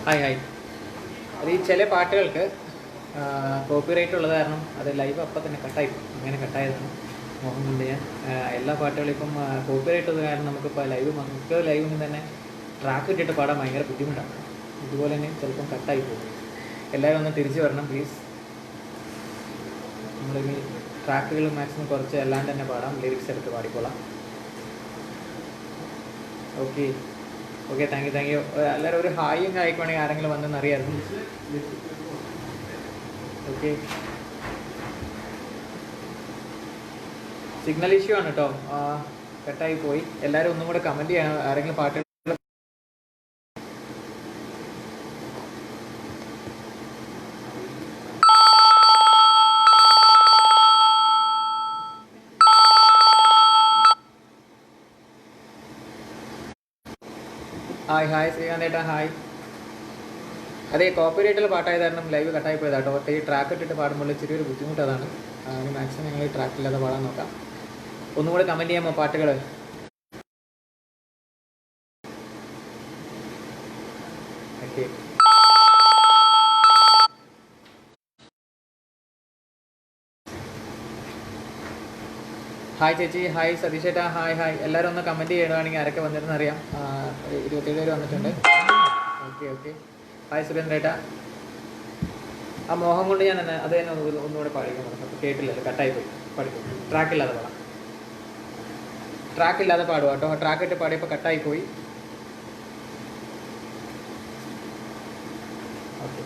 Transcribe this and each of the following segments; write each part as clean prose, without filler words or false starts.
Hi hi. അത് ഈ ചില പാട്ടുകൾക്ക് കോപ്പിറൈറ്റ് ഉള്ളത് കാരണം അത് ലൈവ് അപ്പം തന്നെ കട്ടായി അങ്ങനെ കട്ടായതാണ്. മോഹം കൊണ്ട് ഞാൻ എല്ലാ പാട്ടുകളും ഇപ്പം കോപ്പിറൈറ്റ് ഉള്ളത് കാരണം നമുക്കിപ്പോൾ മിക്ക ലൈവിന് തന്നെ ട്രാക്ക് ഇട്ടിട്ട് പാടാൻ ഭയങ്കര ബുദ്ധിമുട്ടാണ്. ഇതുപോലെ തന്നെ ചിലപ്പം കട്ടായി പോകും. എല്ലാവരും ഒന്ന് തിരിച്ച് വരണം പ്ലീസ്. നമ്മളിനി ട്രാക്കുകൾ മാക്സിമം കുറച്ച് അല്ലാണ്ട് തന്നെ പാടാം, ലിറിക്സ് എടുത്ത് പാടിക്കോളാം. Okay okay, thank you. എല്ലാവരും ഒരു ഹായും ആയിക്കോണെങ്കിൽ ആരെങ്കിലും വന്നെന്ന് അറിയാമായിരുന്നു. ഓക്കെ, സിഗ്നൽ ഇഷ്യൂ ആണ് കേട്ടോ, കട്ടായി പോയി. എല്ലാവരും ഒന്നും കൂടെ കമൻറ്റ് ചെയ്യണം ആരെങ്കിലും പാട്ട്. ഹായ് ഹായ് ശ്രീകാന്ത് ഏട്ടാ ഹായ്. അതെ, കോപ്പിറൈറ്റുള്ള പാട്ടായത് കാരണം ലൈവ് കട്ടായി പോയതാട്ടോ. ഈ ട്രാക്ക് ഇട്ടിട്ട് പാടുമ്പോൾ ചെറിയൊരു ബുദ്ധിമുട്ട് അതാണ്. അതിന് മാക്സിമം ഞങ്ങൾ ഈ ട്രാക്കില്ലാതെ പാടാൻ നോക്കാം. ഒന്നും കൂടെ കമൻറ്റ് ചെയ്യാമോ പാട്ടുകൾ? ഓക്കെ, ഹായ് ചേച്ചി, ഹായ് സതീഷ് ഏട്ടാ ഹായ് ഹായ്. എല്ലാവരും ഒന്ന് കമൻറ്റ് ചെയ്യുകയാണെങ്കിൽ ആരൊക്കെ വന്നിരുന്ന് അറിയാം. 27 പേര് വന്നിട്ടുണ്ട്. ഓക്കെ ഓക്കെ, ഹായ് സുരേന്ദ്ര ഏട്ടാ. ആ മോഹം കൊണ്ട് ഞാൻ അത് തന്നെ ഒന്നുകൂടെ പാടിക്കണം. അപ്പോൾ കേട്ടില്ലല്ലോ, കട്ടായി പോയി. പഠിക്കും, ട്രാക്കില്ലാതെ പാടാം. ട്രാക്കില്ലാതെ പാടുക കേട്ടോ. ട്രാക്ക് ഇട്ട് പാടിയപ്പോൾ കട്ടായി പോയി. Okay,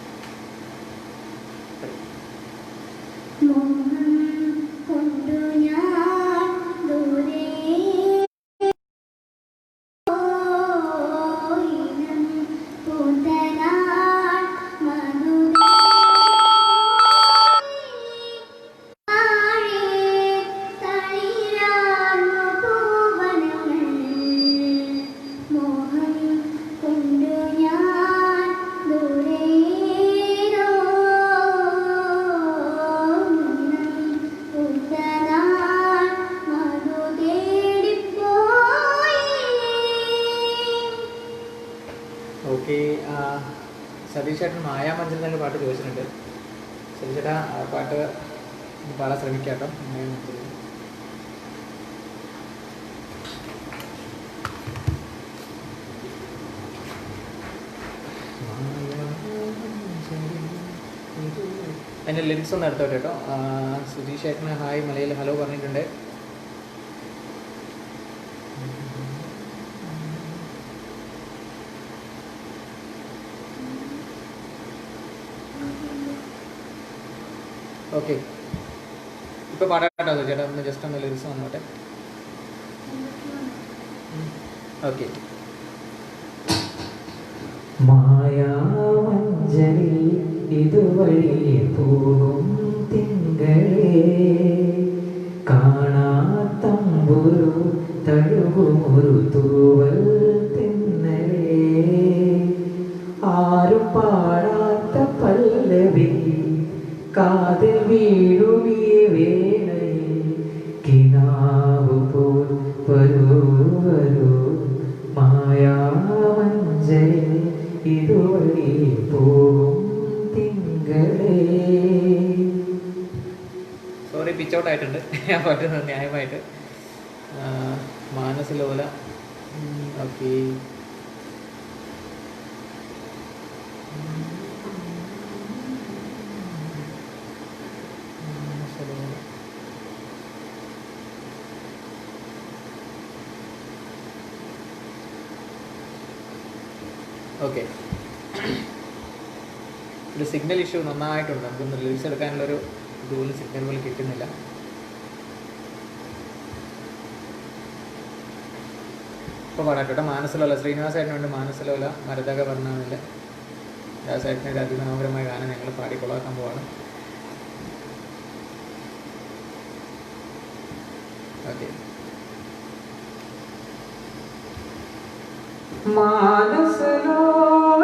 okay. സതീഷ് ചേട്ടൻ മായാമഞ്ചൽ എന്നൊരു പാട്ട് ചോദിച്ചിട്ടുണ്ട്. സതീഷ് ചേട്ടാ ആ പാട്ട് പാടാൻ ശ്രമിക്കാം കേട്ടോ. മായാമഞ്ചൽ. അതിൻ്റെ ലിറിക്സ് ഒന്ന് എടുത്തോട്ടെ കേട്ടോ. സുധീഷ് ചേട്ടന് ഹായ് മലയിൽ ഹലോ പറഞ്ഞിട്ടുണ്ട്. ഓക്കെ, ഇപ്പോൾ പാടാട്ടോ ചേട്ടാ. ഒന്ന് ജസ്റ്റ് ഒന്ന് ലിറിക്സ് വന്നോട്ടെ. ഓക്കെ. മായാമഞ്ചലി ഇതുവഴി പോകും തിങ്കളേ, കാണാത്തമ്പുരു തഴുകുമൊരു തൂവൽ തിന്നലേ, ആരും പാടാത്ത പല്ലവി കാതിൽ വീഴുമീ വേളയിൽ, കിനാവ് പോൽ വരൂ വരൂ മായാമഞ്ചലി ഇതുവഴി പോകും തിങ്കളേ. സോറി, പിച്ച് ഔട്ട് ആയിട്ടുണ്ട് ഞാൻ പാട്ട് ന്യായമായിട്ട്. മാനസലോല. Okay, okay. ഒരു സിഗ്നൽ ഇഷ്യൂ നന്നായിട്ടുണ്ട്. നമുക്കൊന്ന് റിലീസ് എടുക്കാനുള്ളൊരു ഇതുപോലെ സിഗ്നൽ പോലും കിട്ടുന്നില്ല. ഇപ്പോൾ പാടാട്ടോ. മാനസലോല ശ്രീനിവാസേട്ടന് വേണ്ടി മാനസലോല മരതക വർണ്ണമില്ല ദാസേട്ടൻ്റെ ഒരു അതിമനോഹരമായ ഗാനം ഞങ്ങൾ പാടിക്കൊള്ളാക്കാൻ പോവാണ്. ഓക്കെ, മാനസലോല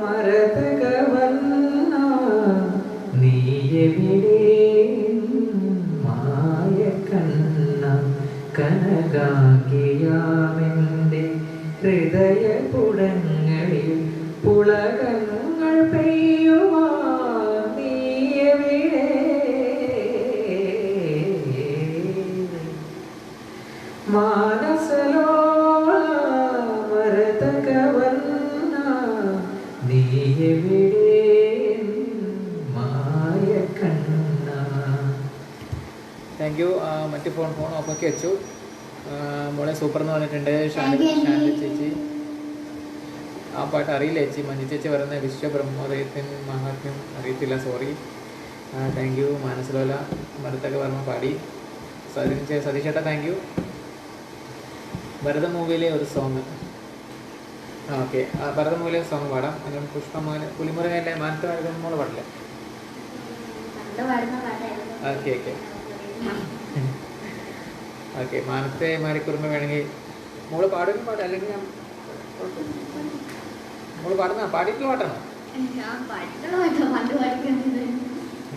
മരതക വർണ്ണ നീയെവിടെ മായ കണ്ണ കനകാകിയാമെൻ്റെ ഹൃദയ പുടങ്ങളിൽ പുളകങ്ങൾ പെയ്യുവാൻ നീ എവിടെ? മാനസലോല മരതകവർണ്ണ നീ എവിടെ മായക്കണ്ണ? Thank you. മറ്റു ഫോൺ ഓഫാക്കി വെച്ചു. മോളെ സൂപ്പർ എന്ന് പറഞ്ഞിട്ടുണ്ട് ഷാനി ചേച്ചി. ആ പാട്ട് അറിയില്ല ചേച്ചി. മഞ്ജു ചേച്ചി പറയുന്ന വിശ്വബ്രഹ്മോദയത്തിന് മഹാത്മ്യം അറിയത്തില്ല, സോറി. Thank you. മാനസലോല ഭരത്തൊക്കെ പറഞ്ഞ പാടി. സതീഷ് ചേട്ടാ താങ്ക് യു. ഭരത മൂവിയിലെ ഒരു സോങ്. ഓക്കെ, ഭരത മൂവിയിലെ സോങ് പാടാം. അങ്ങനെ പുഷ്പമോനെ പുലിമുരുകൻ്റെ മാനത്തെ മോള് പാടില്ലേ? Okay okay okay. മാനത്തെ മാരിക്കുറുമ്പ വേണമെങ്കിൽ മോള് പാടുമെങ്കിൽ പാടാം, അല്ലെങ്കിൽ ഞാൻ മോള് പാടുന്ന പാടിയിട്ടുള്ള പാട്ടാണോ?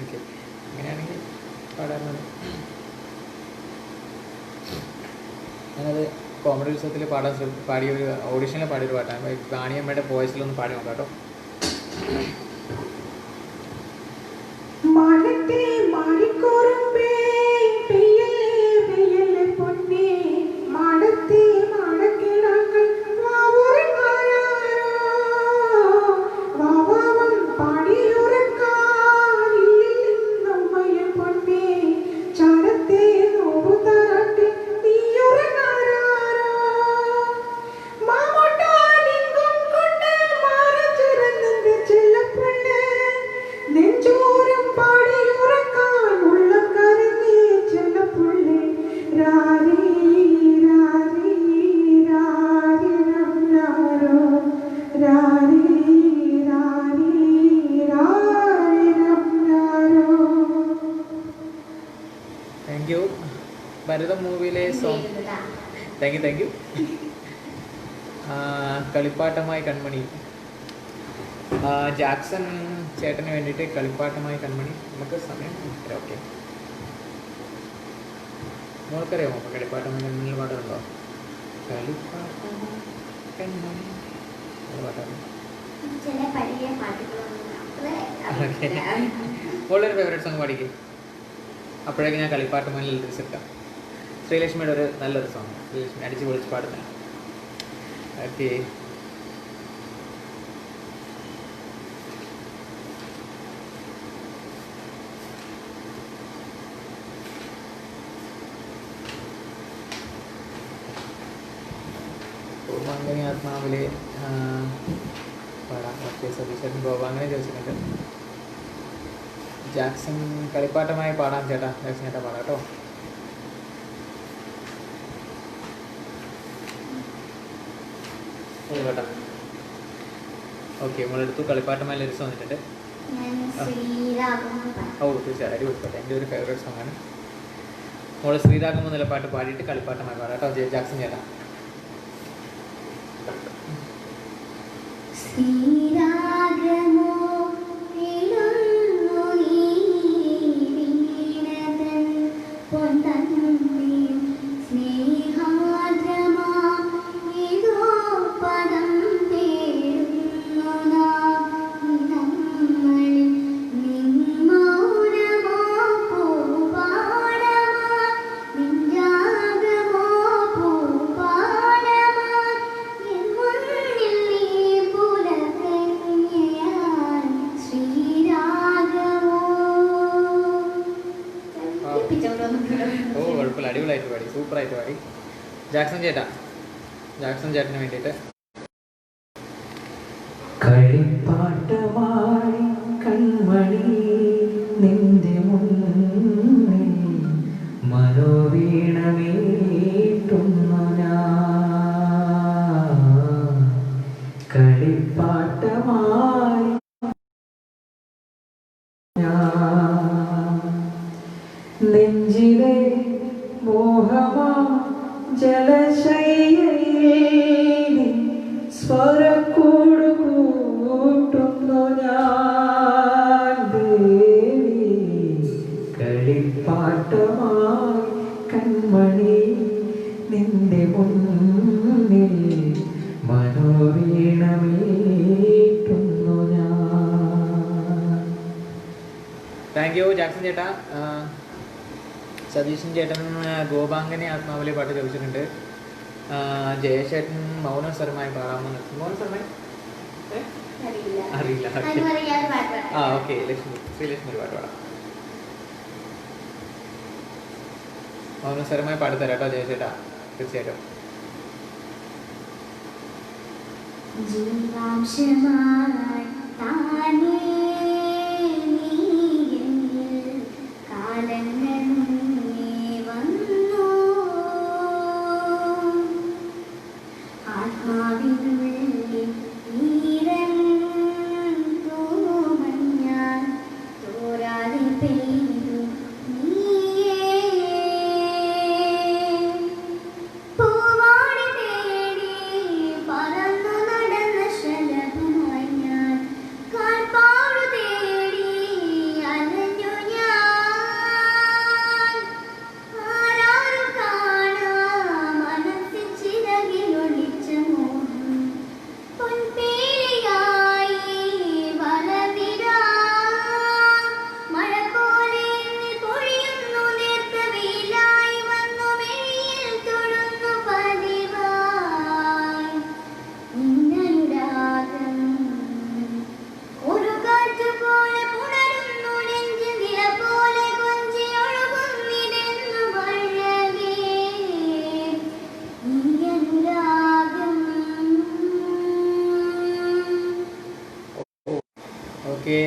ഓക്കെ, അങ്ങനെയാണെങ്കിൽ പാടാറുണ്ട്. ഞാനത് കോമഡി ഉത്സവത്തിൽ പാടിയ ഒരു ഓഡിഷനിൽ പാടിയൊരു പാട്ടാണ്. വാണിയമ്മയുടെ വോയിസിലൊന്ന് പാടി നോക്കാം കേട്ടോ. ഭരതം മൂവിയിലെ സോങ്. Thank you. കളിപ്പാട്ടമായി കൺമണി. ജാക്സൺ ചേട്ടന് വേണ്ടിയിട്ട് കളിപ്പാട്ടമായി കൺമണി. നമുക്ക് സമയം ഓക്കെ. മോൾക്കറിയാമോ കളിപ്പാട്ടമായി കൺമണി പാടുന്നുണ്ടോ? കളിപ്പാട്ടമായി കൺമണി പാട്ടാണ്. മോളൊരു ഫേവറേറ്റ് സോങ് പാടിക്കും. അപ്പോഴേക്കും ഞാൻ കളിപ്പാട്ടമായി ലിറിക്സ് എടുക്കാം. ശ്രീലക്ഷ്മിയുടെ ഒരു നല്ലൊരു സോങ്. ശ്രീലക്ഷ്മി അടിച്ച് പൊളിച്ച് പാടുന്ന. ഓക്കെ. ഗോപാംഗനി ആത്മാവിലെ പാടാം. ഓക്കെ, സതീശൻ ഗോപാംഗനെ ചോദിച്ചിട്ടുണ്ട്. ജാക്സൺ കളിപ്പാട്ടമായി പാടാം ചേട്ടാ. ജാക്സൺ ചേട്ടാ പാടാം കേട്ടോ. കേട്ടോ ഓക്കെ. നമ്മളെടുത്തു കളിപ്പാട്ടമായി ലിറിക്സ് വന്നിട്ടുണ്ട്. ഓ തീർച്ചയായും അടി കൊടുക്കട്ടെ. എൻ്റെ ഒരു ഫേവറേറ്റ് സോങ്ങാണ്. നമ്മൾ ശ്രീരാഗം എന്നുള്ള പാട്ട് പാടിയിട്ട് കളിപ്പാട്ടമായി പാടാം കേട്ടോ. ജാക്സൺ ചേട്ടാ. അടിപൊളിയായിട്ട് പാടി, സൂപ്പറായിട്ട് പാടി. ജാക്സൺ ചേട്ടന് വേണ്ടിയിട്ട് കളിപ്പാട്ടമായി കൺമണി നിന്റെ മുന്നിൽ മനോവീണ മീട്ടുന്നു ഞാൻ. കളിപ്പാട്ടമായി നെഞ്ചിലെ മോഹമാ ജലശൈലയിൽ സ്വരക്കൂട് കൂട്ടുന്നു ഞാൻ ദേവി. കളിപ്പാട്ടമായി കൺമണി നിന്റെ മുന്നിൽ മനോവീണ മീട്ടുന്നു താങ്ക് യു ജാക്സൺ ചേട്ടാ. സതീശൻ ചേട്ടൻ ഗോപാങ്കനെ ആത്മാവിലെ പാട്ട് ചോദിച്ചിട്ടുണ്ട്. ജയശേട്ടൻ മൗനം സ്വരമായി പാടാമെന്ന്. മൗനം സ്വരമായി അറിയില്ല. ഓക്കെ, ശ്രീലക്ഷ്മി ഒരു പാട്ട് പാടാം. മൗനം സ്വരമായി പാടിത്തരാം കേട്ടോ ജയശേട്ടാ, തീർച്ചയായിട്ടും. ജീവാംശമായി താനേ കാലങ്ങൾ വന്നു ആത്മാവിനുള്ളിൽ ഈരൻ തൂമഞ്ഞാൽ തോരാതെ പെയ്തു നീയേ പൂവാടി തേടി പറന്നു നടന്ന ശലഭമായി ഞാൻ കാൽപ്പാടു തേടി അലഞ്ഞു ഞാൻ ആരാരും കാണാ മനസ്സിൽ ചിറകിലൊളിച്ച മോഹം പൊൻപേലിയായി വളർന്നിടാ മഴ പോലെ പൊഴിയുന്നു നേർത്ത വെയിലായി വന്നു മെഴിയിൽ തൊടുന്നു പതിവായി നിന്നനുരാഗം ഒരു കാറ്റ് പോലെ പുണരുന്നു നെഞ്ച് നില പോലെ കൊഞ്ചി ഒഴുകുന്നിതെന്നു വഴകേ നിന്നനുരാഗം. ഓക്കെ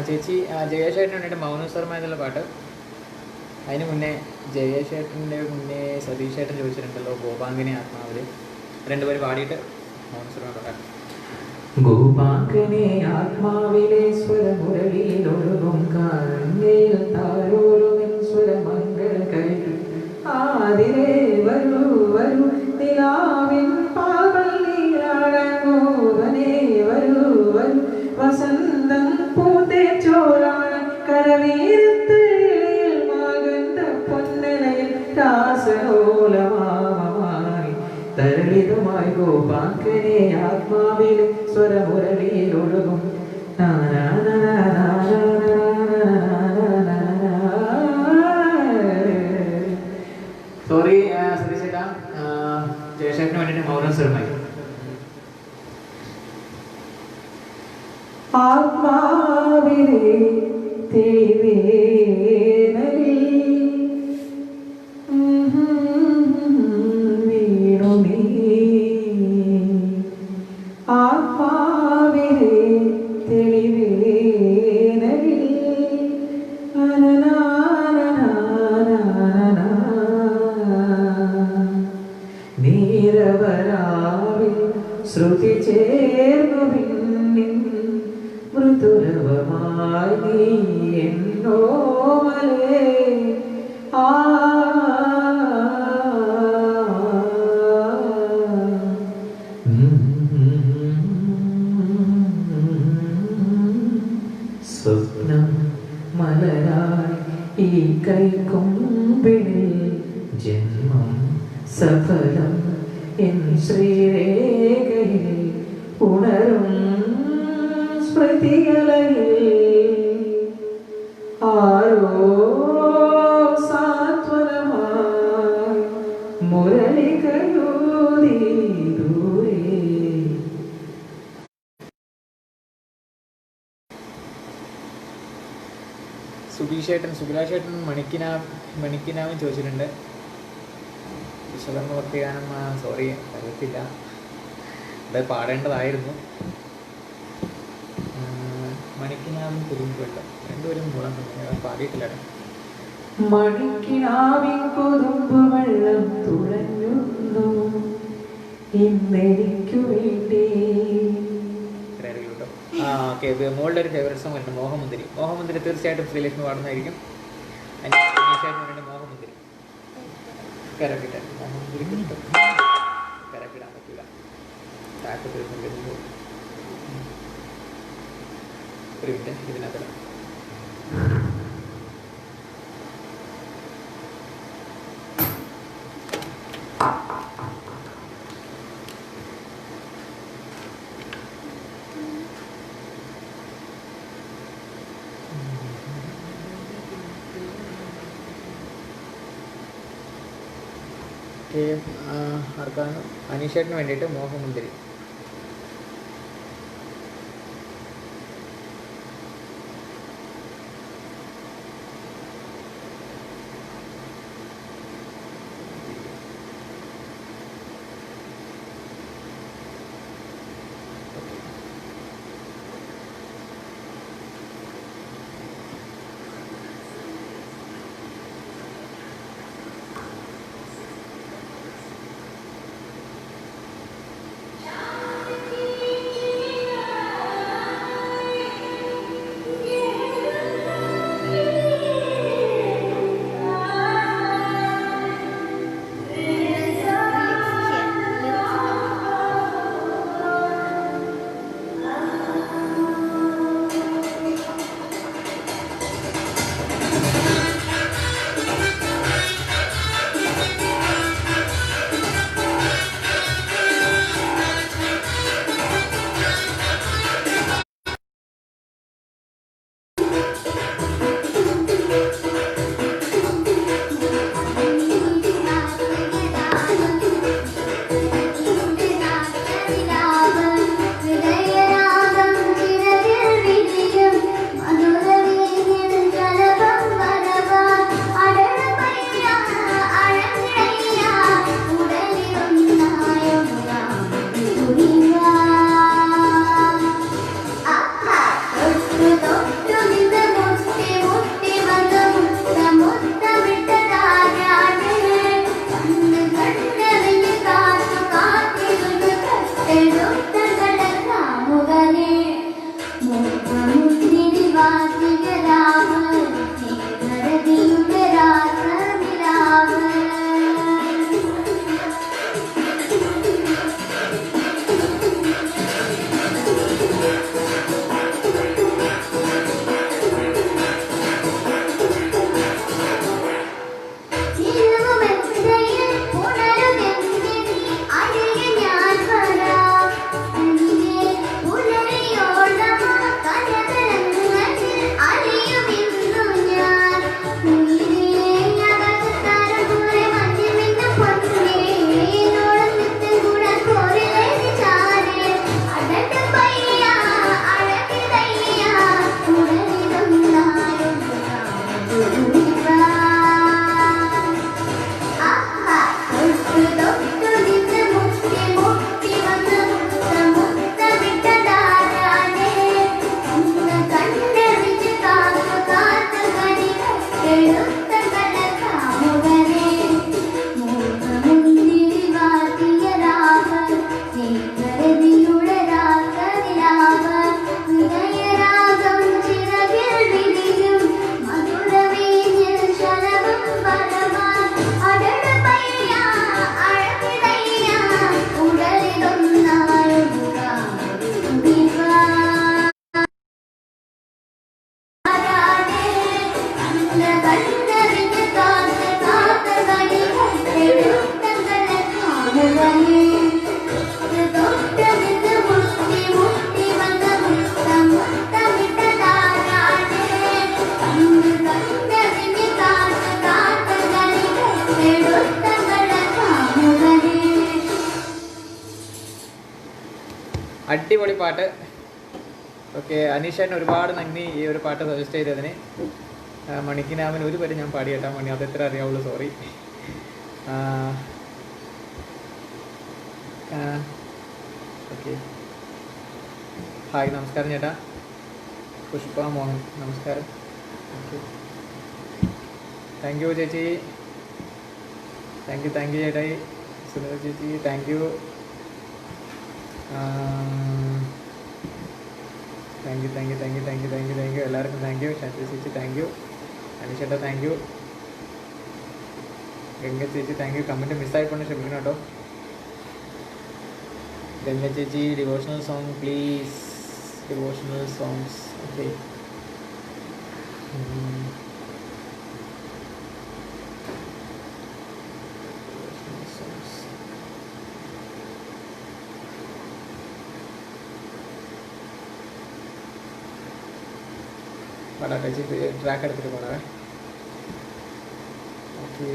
ചേച്ചി, ജയേഷേട്ടന് വേണ്ടിയിട്ട് മൗനം സ്വരമായി എന്നുള്ള പാട്ട്. അതിന് മുന്നേ ജയേഷേട്ടൻ്റെ മുന്നേ സതീഷേട്ടൻ ചോദിച്ചിട്ടുണ്ടല്ലോ ഗോപാങ്കിനെ ആത്മാവിൽ. രണ്ടുപേരും പാടിയിട്ട് മൗനം സ്വരമായി പാടാം. ഗോപാങ്കനെ ആത്മാവിലെ സ്വരമുരളിയിലൊഴുകും കാരണ്യയിൽ താരോരുമിൻ സ്വരമംഗള കൈകൾ ആതിരേ വരൂ വരൂ നിലാവിൻ പാവൽ നീരാടങ്ങോവനേ വരൂ വരൂ വസന്തം പൂത്തേ ചോരാണ് കരവീരത്തിൽ മകന്ത പൊന്നലയിൽ രാസലോലമായി തരളിതമായി ഗോപാങ്കനെ ആത്മാവിലെ സ്വരമുരളിയിൽ ഒഴുകും. സോറി സതീശേട്ടാ, ജയശേഖരന് വേണ്ടിയിട്ട് മൗനം സ്വരമായി. ആത്മാവിലെ തേവേനലിൽ വീണു നീ ആത്മാവിലെ തെളിവേനലിൽ നീരവരാവിൽ ശ്രുതി ചേർന്നു പിന്നിൻ മൃദുലവമായി നീ എന്നോമലേ ആ സ്വപ്നം മലരായി ഈ കൈക്കൊമ്പിണിൽ ജന്മം സഫലം എൻ ശ്രീരേഖയിൽ ഉണരും സ്മൃതികളയിൽ ആരോ സാന്ത്വനമായി മുരളികയൂതി ദൂരെ. സുബീഷേട്ടൻ സുബിലാഷേട്ടൻ മണിക്കിനാവും ചോദിച്ചിട്ടുണ്ട്. വിശദം ഭക്തിഗാനം സോറി അറിയത്തില്ല, അത് പാടേണ്ടതായിരുന്നു. മണിക്കിനാവും കുറുമ്പുവെള്ളം രണ്ടുപേരും മൂളം പാടിയിട്ടില്ല. മണിക്കിനാവിൻ കൊതുമ്പുവെള്ളം തുഴഞ്ഞുന്നു ഇന്നെനിക്കു വേണ്ടി. ഓക്കെ, മോളുടെ ഒരു ഫേവറേറ്റ് സോങ് ഉണ്ട് മോഹമുന്തിരി. മോഹമുന്തിരി തീർച്ചയായിട്ടും ശ്രീലക്ഷ്മി പാടുന്നതായിരിക്കും. തീർച്ചയായിട്ടും മോഹമുന്തിരി കരക്കിട്ടാൻ മോഹമുന്തിരി കരക്കിടാൻ പറ്റില്ല. ഒരു മിനിറ്റ് ഇതിനകത്ത് ഓക്കെ, ആർക്കാണ്? അനീഷേട്ടിന് വേണ്ടിയിട്ട് മോഹമുന്തിരി. അടിപൊളി പാട്ട്. ഓക്കെ, അനീഷേട്ടന് ഒരുപാട് നന്ദി ഈ ഒരു പാട്ട് സജസ്റ്റ് ചെയ്തതിന്. മണിക്കിനാമൻ ഒരു വരി ഞാൻ പാടി കേട്ടാ മണി, അത് എത്ര അറിയാവുള്ളൂ, സോറി. ഓക്കെ, ഹായ്, നമസ്കാരം ചേട്ടാ. പുഷ്പ മോഹൻ, നമസ്കാരം. ഓക്കെ, താങ്ക് യു ചേച്ചി, താങ്ക് യു ചേട്ടായി. സുനിത ചേച്ചി താങ്ക് യു. താങ്ക് യു എല്ലാവർക്കും താങ്ക് യു. ശാന്തി ചേച്ചി താങ്ക് യു. അനീഷേട്ടാ താങ്ക് യു. ഗംഗ ചേച്ചി താങ്ക് യു. കമൻറ്റ് മിസ്സായിപ്പോണ്ട് ക്ഷമിക്കണം കേട്ടോ. ഗംഗ ചേച്ചി devotional song please, devotional songs. Okay, പാടാട്ടെ ചേച്ചി, ട്രാക്ക് എടുത്തിട്ട് പോണേ. ഓക്കെ,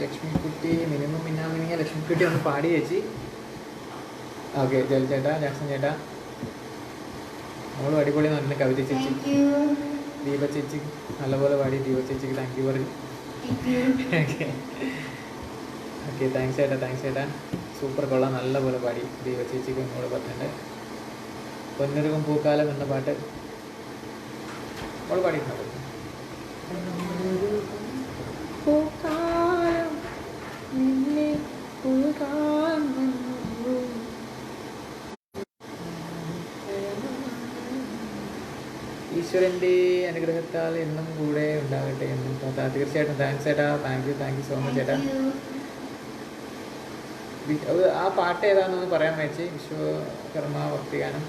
ലക്ഷ്മിക്കുട്ടി മിനിമം മിന്നാമിനിങ്ങ ലക്ഷ്മിക്കുട്ടി ഒന്ന് പാടി ചേച്ചി. ഓക്കെ, ജൽ ചേട്ടാ, ജാക്സൺ ചേട്ടാ, മോളും അടിപൊളി നല്ല കവിത ചേച്ചി. Thank you. ദീപ ചേച്ചി നല്ലപോലെ പാടി. ദീപ ചേച്ചിക്ക് താങ്ക് യു പറഞ്ഞു. Thank you. ഓക്കെ താങ്ക്സ് ചേട്ടാ, താങ്ക്സ് ചേട്ടാ, സൂപ്പർ കൊള്ളാം, നല്ലപോലെ പാടി. ദീപ ചേച്ചിക്ക് എന്നോട് പറഞ്ഞിട്ടുണ്ട്. പൊന്നൊരുക്കും പൂക്കാലം എന്ന പാട്ട് മോള് പാടിയിട്ടുണ്ടോ? ഈശ്വരൻ്റെ അനുഗ്രഹത്താൽ എന്നും കൂടെ ഉണ്ടാകട്ടെ എന്നും തീർച്ചയായിട്ടും. താങ്ക്സ് ചേട്ടാ, താങ്ക് യു സോ മച്ച് ചേട്ടാ. ആ പാട്ട് ഏതാണെന്നൊന്ന് പറയാൻ വെച്ച്. വിശ്വകർമ്മ ഭക്തിഗാനം.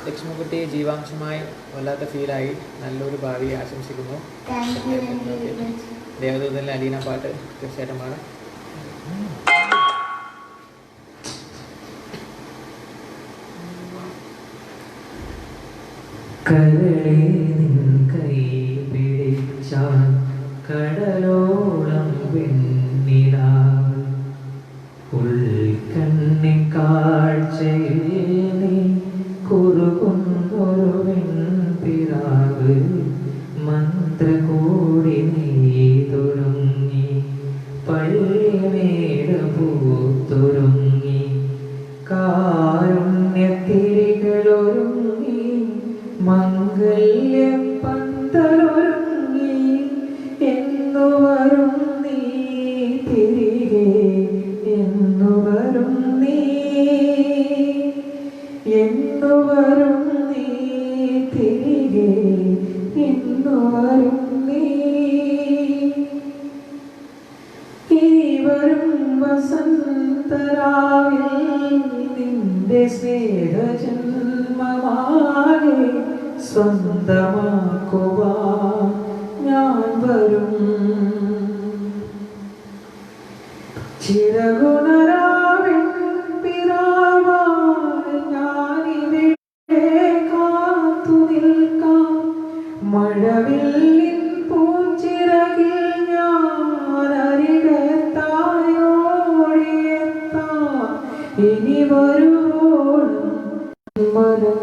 ലക്ഷ്മിക്കുട്ടി ജീവാംശമായി വല്ലാത്ത ഫീലായി. നല്ലൊരു ഭാവി ആശംസിക്കുന്നു. Thank you very much. ദേവദൂതനിലെ Aleena പാട്ട് തീർച്ചയായിട്ടും പാടാം. കരളേ നിൻ കൈ പിടിച്ചാൽ കടലോളം വെണ്ണിലാവ് ഉൾക്കണ്ണി കാഴ്ചയിൽ നീ കുറുകുന്നൊരു വെൺപിറാവ് മന്ത്രകൂടി നീ തുടങ്ങി പള്ളിമേട് പൂത്തൊരുങ്ങി കാരുണ്യത്തിരികളൊരുങ്ങി മംഗല്യപ്പന്തലൊരുങ്ങി എന്നു വരും നീ തിരികെ എന്നു വരും നീ എന്നു വരും നീ തിരികെ എന്നു വരും നീ ഇനി വരും വസന്തരാവിൽ നിന്റെ സ്നേഹജന്മമാകെ സ്വന്തമാക്കുവാൻ ഞാൻ വരും. ചിരഗുണരാവിൻ പിതാവായി ഞാനിവിടെ കാത്തു നിൽക്കാം. മഴവില്ലിൻ പൂച്ചിറകിൽ ഞാൻ അരികത്തായോടിയെത്താം. ഇനി വരുവോളും മനം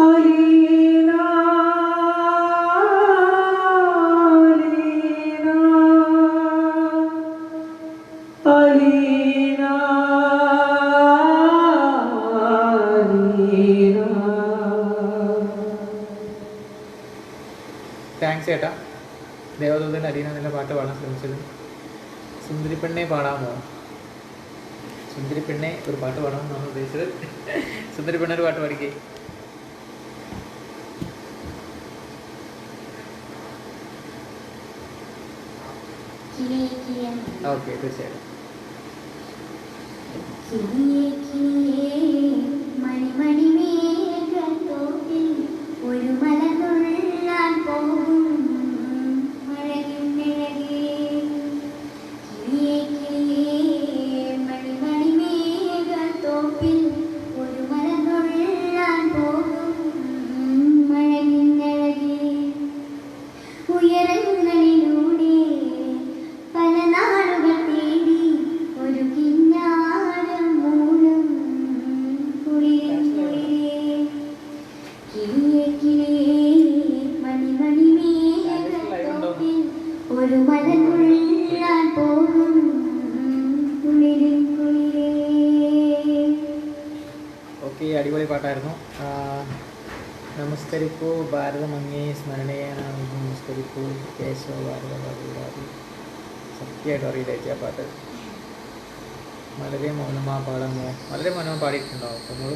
അലീന അലീന അലീന അലീന. താങ്ക്സ് ചേട്ടാ. ദേവദൂതൻ അലീന എന്നുള്ള പാട്ട് പാടാൻ ശ്രമിച്ചത്. സുന്ദരി പെണ്ണെ പാടാമോ? സുന്ദരി പെണ്ണെ ഒരു പാട്ട് പാടാമെന്നാണ് ഉദ്ദേശിച്ചത്. സുന്ദരി പെണ്ണ ഒരു പാട്ട് പാടിക്കേ. ഓക്കെ തീർച്ചയായിട്ടും. ഒരു മലനുള്ളാൻ പോകും ഉയരങ്ങളിലൂടെ പല നാടുകൾ തേടി ഒരു കിന്നാരം മൂളും കുളിരേ കിളിയേ കിളിയേ മണിമണി മേഘത്തോപ്പിൽ ഒരു മലനുള്ളാൻ പോകും കുളിരേ കുളിരേ. ഓക്കെ, അടിപൊളി പാട്ടായിരുന്നു. നമസ്കരിപ്പൂ ഭാരതമങ്ങേ സ്മരണീയനാണ്. നമസ്കരിപ്പൂ കേശവ ഭാരത ഭാരതി. സത്യമായിട്ടും അറിയില്ല ചേച്ചി ആ പാട്ട്. മലരെ മൗനമാ പാടാമോ? മലരെ മൗനമ പാടിയിട്ടുണ്ടോ? അപ്പോൾ നമ്മൾ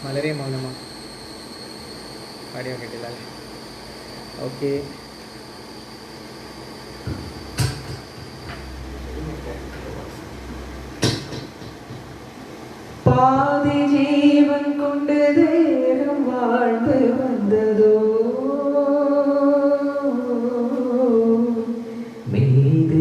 മലരെ മൗനമ പാടി നോക്കിയിട്ടില്ല അല്ലേ? ഓക്കെ. பாதி ஜீவன் கொண்டு தேகம் வாழ்ந்து வந்ததோ மீது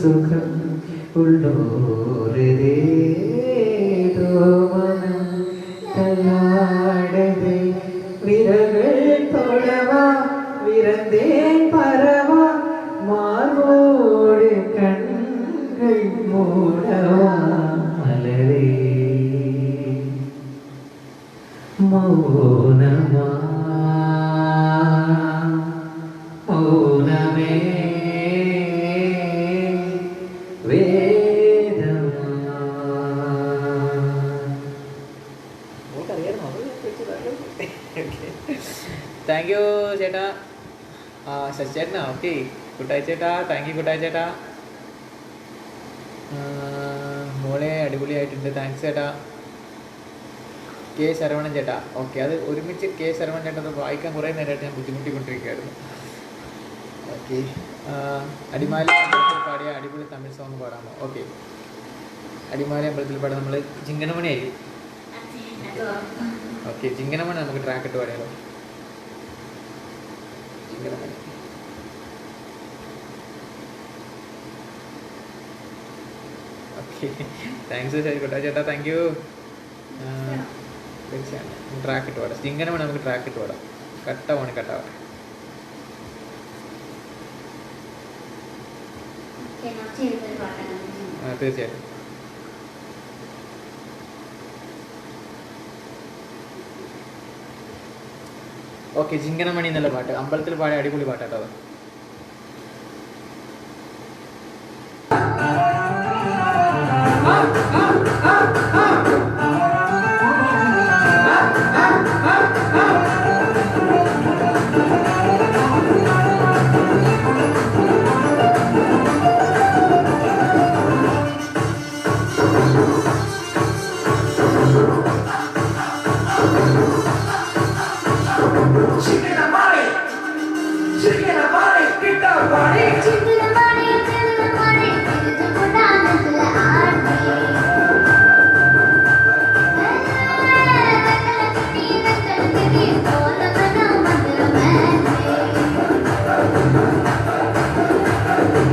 സുഖം ഉള്ളോരേതോ മനം തലാടതേ വിരകൾ തൊടവാ വിരന്തേ പരവാ മാർവോട് കണ്ണുകൾ മൂടവാ മലരേ മൗനമാ മൗനമേ താങ്ക് യു ചേട്ടാ. ശശിചേട്ടനാ? ഓക്കെ. കുട്ടായി ചേട്ടാ, താങ്ക് യു കുട്ടായി ചേട്ടാ. മോളെ അടിപൊളിയായിട്ടുണ്ട്, താങ്ക്സ് ചേട്ടാ. കെ ശരവണൻ ചേട്ടാ, ഓക്കെ. അത് ഒരുമിച്ച് കെ ശരവണൻ ചേട്ടാ അത് വായിക്കാൻ കുറേ നേരമായിട്ട് ഞാൻ ബുദ്ധിമുട്ടിക്കൊണ്ടിരിക്കുകയായിരുന്നു. ഓക്കെ. അടിമാലി അമ്പലത്തിൽ പാടിയ അടിപൊളി തമിഴ് സോങ് പാടാമോ? ഓക്കെ. അടിമാലി അമ്പലത്തിൽ പാടാൻ നമ്മൾ ചിങ്കനമണി ആയിരിക്കും. ഓക്കെ, ചിങ്കനമണി നമുക്ക് ട്രാക്ക് ഇട്ട് പാടിയാലോ? ചിങ്കനമണി. ഓക്കെ, താങ്ക്സ് ശരിക്കോട്ടെ ചേട്ടാ, താങ്ക് യു. തീർച്ചയായും ട്രാക്ക് ഇട്ട് പാടാം. ചിങ്കനമണി നമുക്ക് ട്രാക്ക് ഇട്ട് പാടാം. കട്ടാവണി കട്ടാവട്ടെ. തീർച്ചയായിട്ടും. ഓക്കെ, ചിങ്കനമണി എന്നുള്ള പാട്ട് അമ്പലത്തിൽ പാടിയ അടിപൊളി പാട്ടാട്ടോ അത്.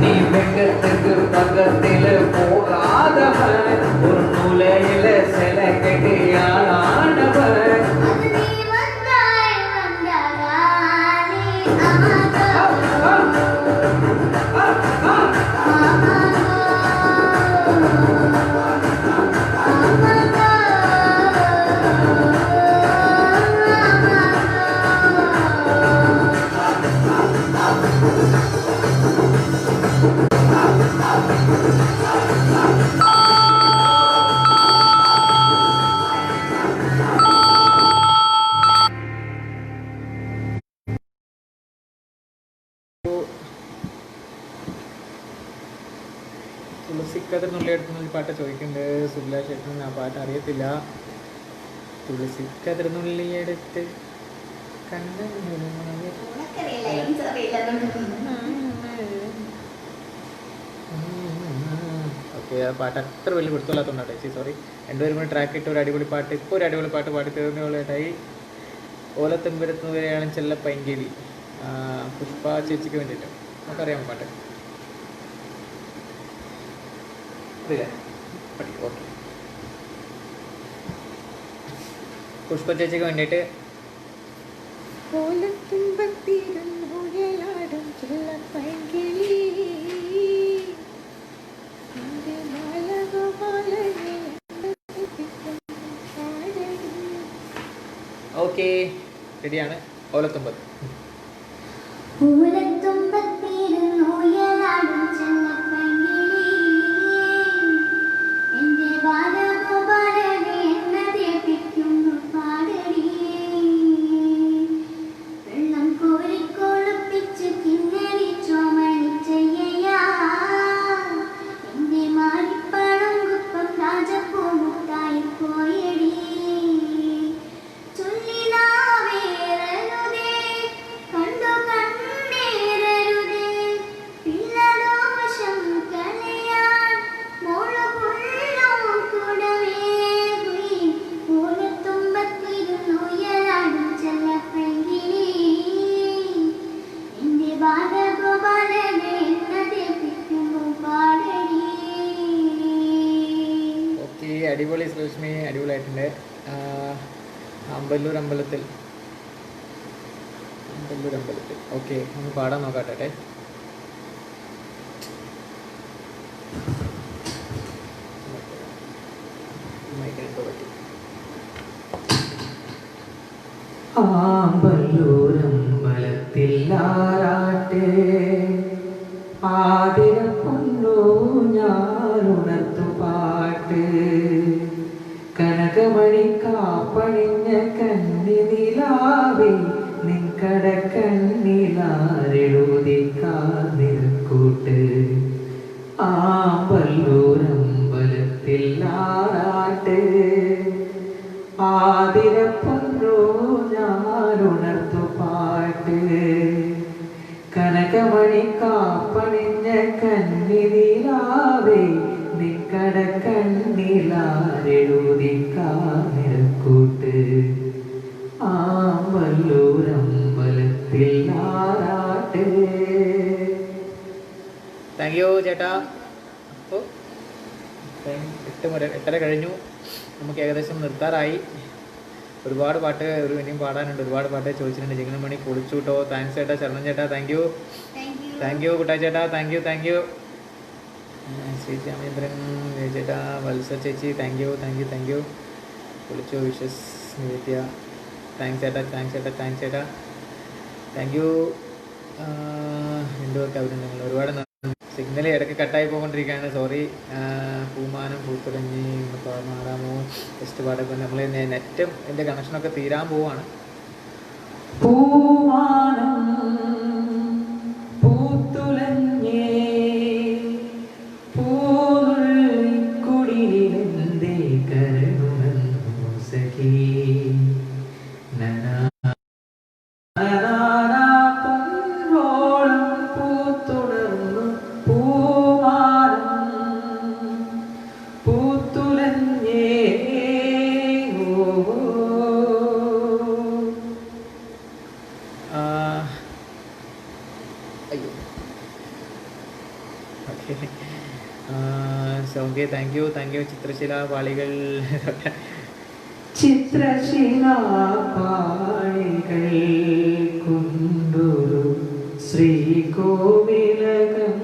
நீ வெங்கத்துக்கு பக்கத்தில் போகாதவன் ஒரு மூலையில சில கெட்டியானவன் തുളസിക്കതിർന്നുള്ളിയെടുക്കുന്ന ഒരു പാട്ട് ചോദിക്കുന്നുണ്ട് സുബിലാ ചേട്ടൻ. ആ പാട്ട് അറിയത്തില്ല. തുളസിക്കതിർന്നുള്ളിയെടുത്ത് കണ്ണ ഓക്കെ. ആ പാട്ട് അത്ര വലിയ കൊടുത്തോളാത്തോണ്ടാട്ടെ ചേച്ചി, സോറി. രണ്ടുപേരും കൂടി ട്രാക്ക് ഇട്ട് ഒരു അടിപൊളി പാട്ട്, ഇപ്പോൾ ഒരു അടിപൊളി പാട്ട് പാടി തീർന്നുള്ളതായി. ഓലത്തുമ്പരത്തുന്ന വരെയാണ് ചെല്ല പൈങ്കിളി. പുഷ്പ ചേച്ചിക്ക് വേണ്ടിയിട്ട് നമുക്കറിയാം പാട്ട്. ഓക്കെ, പുഷ്പ ചേച്ചിക്ക് വേണ്ടിയിട്ട് ഓക്കെ റെഡിയാണ്. ഓലത്തുമ്പത്ത്. കണ്ടു കണ്ടേ അടിപൊളി ശ്രീലക്ഷ്മി, അടിപൊളിയായിട്ടുണ്ട്. അമ്പല്ലൂർ അമ്പലത്തിൽ ഓക്കെ, ഒന്ന് പാടാൻ നോക്കാട്ടെ. ആമ്പല്ലൂരമ്പലത്തിൽ ആറാട്ട് ആതിരപ്പുണ്ടോ ഞാനുണർത്തു പാട്ട് കനകമണി കാപ്പണിഞ്ഞ കന്നി നിലാവേ നിൻകട കണ്ണിലാരെഴുതിക്കാതിരക്കൂട്ട് ആമ്പല്ലൂരമ്പലത്തിൽ ആറാട്ട് ആതിരപ്പുണ്ടോ ഞാനുണർത്തു പാട്ട് കനകമണി കാപ്പണിഞ്ഞ കന്നി നിലാവേ നിൻകട കണ്ണിലാരെഴുതിക്കാതിരക്കൂട്ട് ആമ്പല്ലൂരമ്പലത്തിൽ ആറാട്ട്. താങ്ക് യു ചേട്ടാ. അപ്പോൾ 8:30 കഴിഞ്ഞു, നമുക്ക് ഏകദേശം നിർത്താറായി. ഒരുപാട് പാട്ട് ഇനിയും പാടാനുണ്ട്, ഒരുപാട് പാട്ട് ചോദിച്ചിട്ടുണ്ട്. ജിഗ്നമണി പൊളിച്ചു കേട്ടോ. താങ്ക്സ് ചേട്ടാ. ശരണം ചേട്ടാ താങ്ക് യു. കുട്ടായി ചേട്ടാ താങ്ക് യു. ശ്രീ രാമേന്ദ്രൻ ചേട്ടാ, വത്സ ചേച്ചി താങ്ക് യു. പൊളിച്ചു. വിഷസ് നിവേദ്യ താങ്ക്സ് ചേട്ടാ. Thank you. രണ്ടുപേർക്ക് അഭിനന്ദനങ്ങൾ. ഒരുപാട് സിഗ്നൽ ഇടയ്ക്ക് കട്ടായി പോയിക്കൊണ്ടിരിക്കുകയാണ്, സോറി. പൂമാനം പൂത്തുടങ്ങി മാറാമോ ടെസ്റ്റ് പാടൊക്കെ നമ്മൾ നെറ്റും എൻ്റെ കണക്ഷനൊക്കെ തീരാൻ പോവാണ്. പൂമാനം പൂത്തുലഞ്ഞേ പൂനുള്ളിക്കുടിലെന്തേ കരളുണർന്നു സഖി പൊന്നോളം പൂത്തുണർന്നു പൂമാനം പൂത്തുലഞ്ഞേ. അയ്യോ ഓക്കെ. Soumya thank you. ചിത്രശില പാളികൾ ചിത്രശിലാപാളികൾ കൊണ്ടൊരു ശ്രീകോവിലകം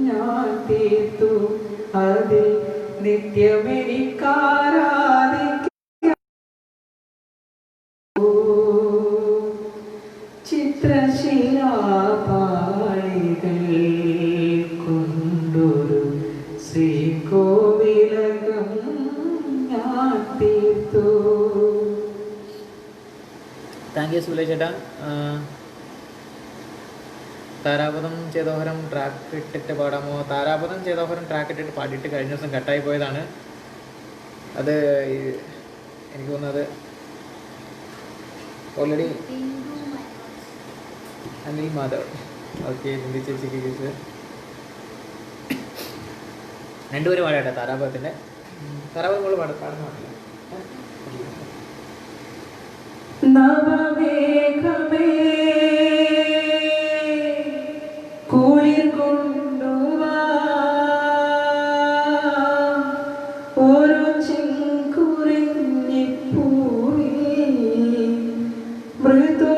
ഞാൻ തീർത്തു അതിൽ നിത്യമെനിക്കാരാധിക്കും. ചിത്രശിലാപാളികൾ കൊണ്ടൊരു ശ്രീകോവിലകം ഞാൻ തീർത്തു. താങ്ക് യു സുലേ ചേട്ടാ. താരാപദം ചേതോഹരം ട്രാക്ക് ഇട്ടിട്ട് പാടാമോ? താരാപദം ചേതോഹരം ട്രാക്ക് ഇട്ടിട്ട് പാടിയിട്ട് കഴിഞ്ഞ ദിവസം കട്ടായി പോയതാണ്. അത് എനിക്ക് തോന്നുന്നത് ഓൾറെഡി അനിൽ മാധവ്. ഓക്കെ, ഹിന്ദി ചേച്ചിക്ക് കേസ് രണ്ടുപേരും പാടാട്ടെ. താരാപദത്തിൻ്റെ താരാപദം നമ്മൾ പാടുന്ന പാടില്ല. നവമേഘമേ കുളിർ കൊണ്ടുവാ ഒരു ചെങ്കുറിഞ്ഞിപ്പൂവിൽ മൃദു